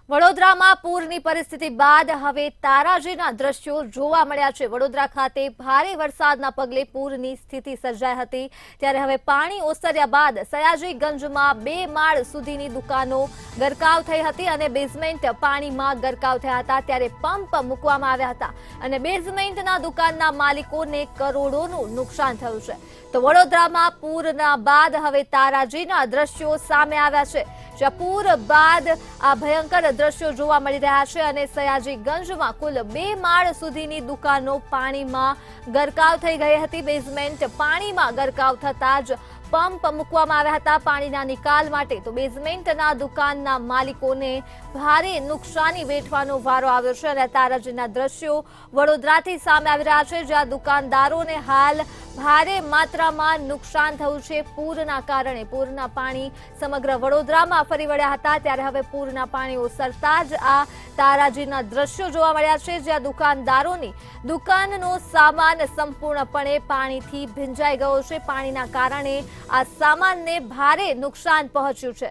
વડોદરામાં પૂરની પરિસ્થિતિ બાદ હવે તારાજીના દ્રશ્યો જોવા મળ્યા છે। વડોદરા ખાતે ભારે વરસાદના પગલે પૂરની સ્થિતિ સર્જાઈ હતી, ત્યારે હવે પાણી ઓસર્યા બાદ સયાજીગંજમાં 2 માળ સુધીની દુકાનો ગરકાવ થઈ હતી અને બેઝમેન્ટ પાણીમાં ગરકાવ થયા હતા। ત્યારે પંપ મૂકવામાં આવ્યા હતા અને બેઝમેન્ટના દુકાનના માલિકોને કરોડોનું નુકસાન થયું છે। તો વડોદરામાં પૂરના બાદ હવે તારાજીના દ્રશ્યો સામે આવ્યા છે, જ્યાં પૂર બાદ આ ભયંકર દ્રશ્યો જોવા મળી રહ્યા છે અને સયાજીગંજમાં કુલ 2 માળ સુધીની દુકાનો પાણીમાં ગરકાવ થઈ ગઈ હતી। બેઝમેન્ટ પાણીમાં ગરકાવ થતા જ પંપ મૂકવામાં આવ્યા હતા પાણીના નિકાલ માટે। તો બેઝમેન્ટના દુકાનના માલિકોને ભારે નુકસાની વેઠવાનો વારો આવ્યો છે અને તારાજીના દ્રશ્યો વડોદરાથી સામે આવી રહ્યા છે, જ્યાં દુકાનદારોને હાલ ભારે માત્રામાં નુકસાન થયું છે પૂરના કારણે। પૂરના પાણી સમગ્ર વડોદરામાં ફરી વળ્યા હતા, ત્યારે હવે પૂરના પાણી ઓસરતા જ આ તારાજીના દ્રશ્યો જોવા મળ્યા છે, જ્યાં દુકાનદારોની દુકાનનો સામાન સંપૂર્ણપણે પાણીથી ભીંજાઈ ગયો છે। પાણીના કારણે આ સામાનને ભારે નુકસાન પહોંચ્યું છે।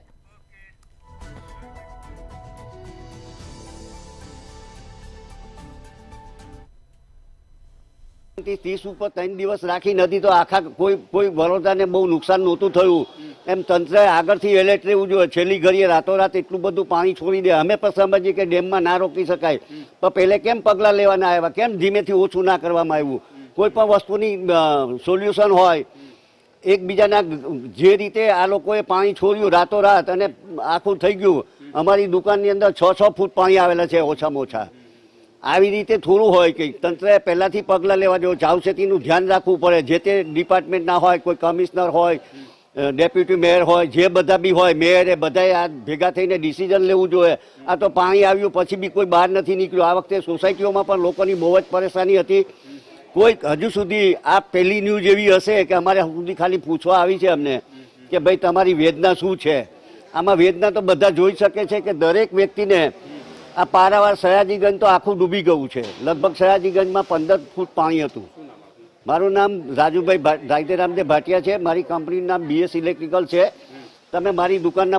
30 ઉપર 3 દિવસ રાખી નથી તો આખા કોઈ વડોદરાને બહુ નુકસાન નહોતું થયું। એમ તંત્રએ આગળથી એલર્ટ રહેવું જોઈએ। છેલ્લી ઘડીએ રાતોરાત એટલું બધું પાણી છોડી દે। અમે પણ સમજીએ કે ડેમમાં ના રોકી શકાય, પણ પહેલે કેમ પગલાં લેવાના આવ્યા, કેમ ધીમેથી ઓછું ના કરવામાં આવ્યું? કોઈ પણ વસ્તુની સોલ્યુશન હોય, એકબીજાના જે રીતે આ લોકોએ પાણી છોડ્યું રાતોરાત અને આખું થઈ ગયું। અમારી દુકાનની અંદર 6 ફૂટ પાણી આવેલા છે ઓછામાં ઓછા। આવી રીતે થોડું હોય કે તંત્રએ પહેલાંથી પગલાં લેવા જોઈએ, સાવચેતીનું ધ્યાન રાખવું પડે। જે તે ડિપાર્ટમેન્ટના હોય, કોઈ કમિશનર હોય, ડેપ્યુટી મેયર હોય, જે બધા બી હોય, મેયરે બધાએ આ ભેગા થઈને ડિસિઝન લેવું જોઈએ। આ તો પાણી આવ્યું પછી બી કોઈ બહાર નથી નીકળ્યું। આ વખતે સોસાયટીઓમાં પણ લોકોની બહુ જ પરેશાની હતી। કોઈ હજુ સુધી આ પહેલી ન્યૂઝ એવી હશે કે અમારે સુધી ખાલી પૂછવા આવી છે અમને કે ભાઈ તમારી વેદના શું છે। આમાં વેદના તો બધા જોઈ શકે છે કે દરેક વ્યક્તિને આ પારાવાર સયાજીગંજ તો આખું ડૂબી ગયું છે। લગભગ સયાજીગંજમાં 15 ફૂટ પાણી હતું। મારું નામ રાજુભાઈ રામદેવ ભાટિયા છે। મારી કંપનીનું નામ BS ઇલેક્ટ્રિકલ છે। તમે મારી દુકાનના